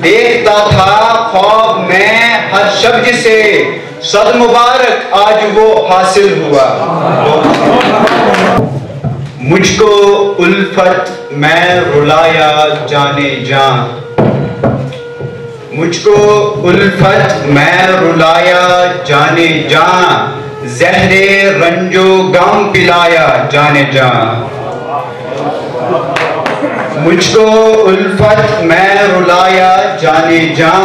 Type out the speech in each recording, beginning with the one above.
देखता था ख्वाब में हर शब्द से, सद मुबारक आज वो हासिल हुआ। मुझको उल्फत मैं रुलाया जाने जां, मुझको उल्फत मैं रुलाया जाने जां, ज़हरे रंजो गम पिलाया जाने जां। मुझको उल्फत मैं रुलाया जाने जां,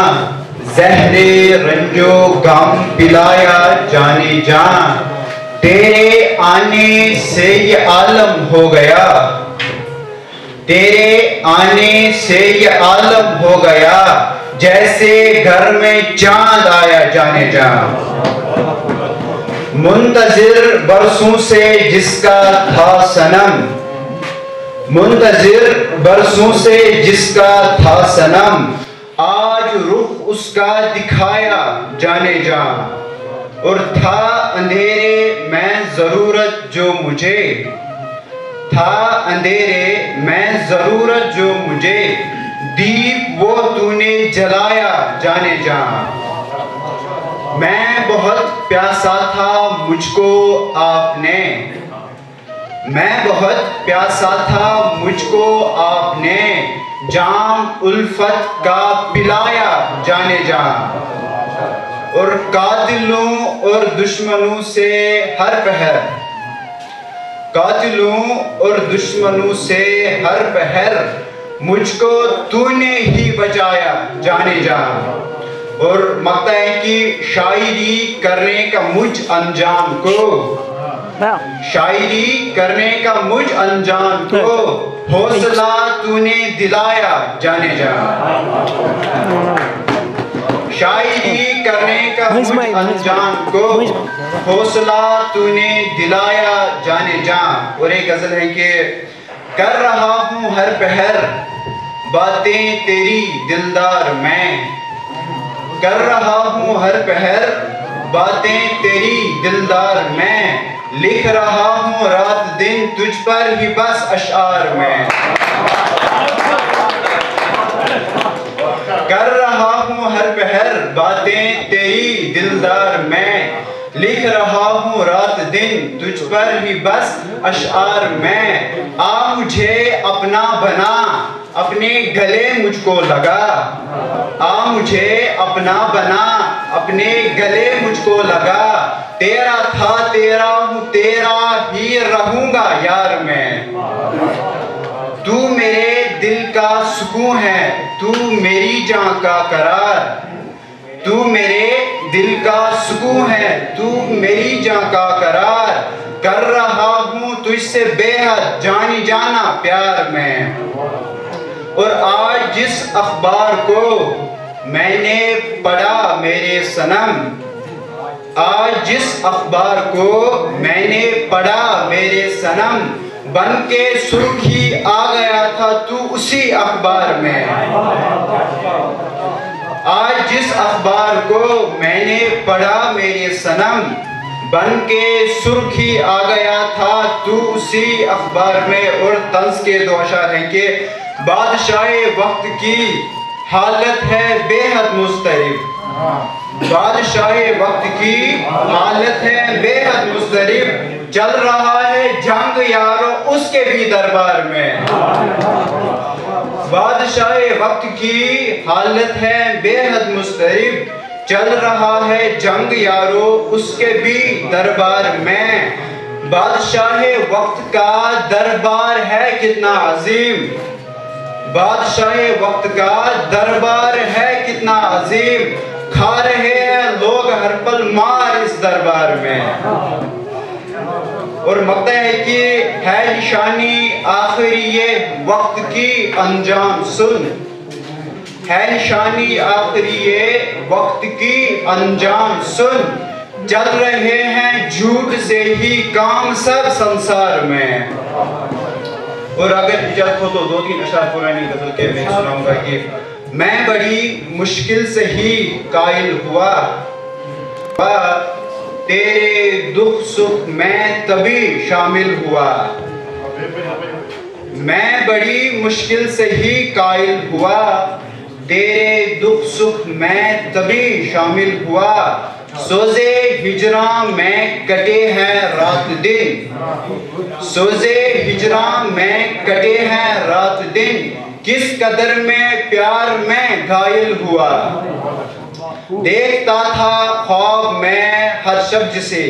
ज़हरे रंजो गम पिलाया जाने जां। तेरे आने से ये आलम हो गया, तेरे आने से ये आलम हो गया, जैसे घर में चांद आया जाने जा। मुंतजिर बरसों से जिसका था सनम, मुंतजिर बरसों से जिसका था सनम, आज रुख उसका दिखाया जाने जा। और था अंधेरे में जरूरत जो मुझे, था अंधेरे में जरूरत जो मुझे, दीप वो तूने जलाया जाने जा। मैं बहुत प्यासा था मुझको आपने, मैं बहुत प्यासा था मुझको आपने, जाम उल्फत का पिलाया जाने जा। और कातिलों और दुश्मनों से हर पहर, कातिलों और दुश्मनों से हर पहर, मुझको तूने ही बचाया जाने जा। और मांगता है कि शायरी करने का मुझ अनजान को, शायरी करने का मुझ अनजान को, हौसला तूने दिलाया जाने जा। शायरी करने का मुझ अनजान को, हौसला तूने दिलाया जाने जा। और एक गजल है कि कर रहा हूँ हर पहर बातें तेरी दिलदार मैं, कर रहा हूँ हर पहर बातें तेरी दिलदार मैं, लिख रहा हूँ रात दिन तुझ पर ही बस अशआर में। कर रहा हूँ हर पहर बातें तेरी दिलदार मैं, लिख रहा हूँ रात दिन तुझ पर ही बस अशआर में। आ मुझे अपना बना अपने गले मुझको लगा, आ मुझे अपना बना अपने गले मुझको लगा, तेरा था तेरा हूँ तेरा ही रहूंगा यार मैं। तू मेरे दिल का सुकून है, तू मेरी जान का करार, तू मेरे दिल का सुकून है, तू मेरी जान का करार, कर रहा हूँ तुझसे बेहद जानी जाना प्यार में। और आज जिस अखबार को मैंने पढ़ा मेरे सनम, आज जिस अखबार को मैंने पढ़ा मेरे सनम, बन के सुर्खी आ गया था तू उसी अखबार में। आज जिस अखबार को मैंने पढ़ा मेरे सनम, बन के सुर्खी आ गया था तू उसी अखबार में। और तंज के दो अशार हैं कि बादशाहे वक्त की हालत है बेहद मुस्तरिब, बादशाहे वक्त की हालत है बेहद मुस्तरिब, चल रहा है जंग यारो उसके भी दरबार में। बादशाहे वक्त की हालत है बेहद मुस्तरिब, चल रहा है जंग यारो उसके भी दरबार में। बादशाहे वक्त का दरबार है कितना अजीम, बादशाहे वक्त का दरबार है कितना अजीम, खा रहे हैं लोग हर पल मार इस दरबार में। और मकता है कि है निशानी आखिरी ये वक्त की अनजान सुन, है निशानी आखिरी ये वक्त की अनजान सुन, चल रहे हैं झूठ से ही काम सब संसार में। और अगर इजाजत हो तो दो तीन अशार पुरानी गजल के मैं सुनाऊंगा कि मैं बड़ी मुश्किल से ही कायल हुआ, तेरे दुख सुख मैं तभी शामिल हुआ, मैं बड़ी मुश्किल से ही कायल हुआ, तेरे सुख में तभी शामिल हुआ, सोजे हिजरा में कटे हैं रात दिन, सोजे हिजरा में कटे हैं रात दिन, किस कदर में प्यार में घायल हुआ। देखता था ख्वाब में हर शब्द से,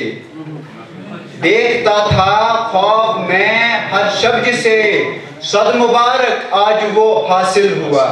देखता था ख्वाब में हर शब्द से, सद मुबारक आज वो हासिल हुआ।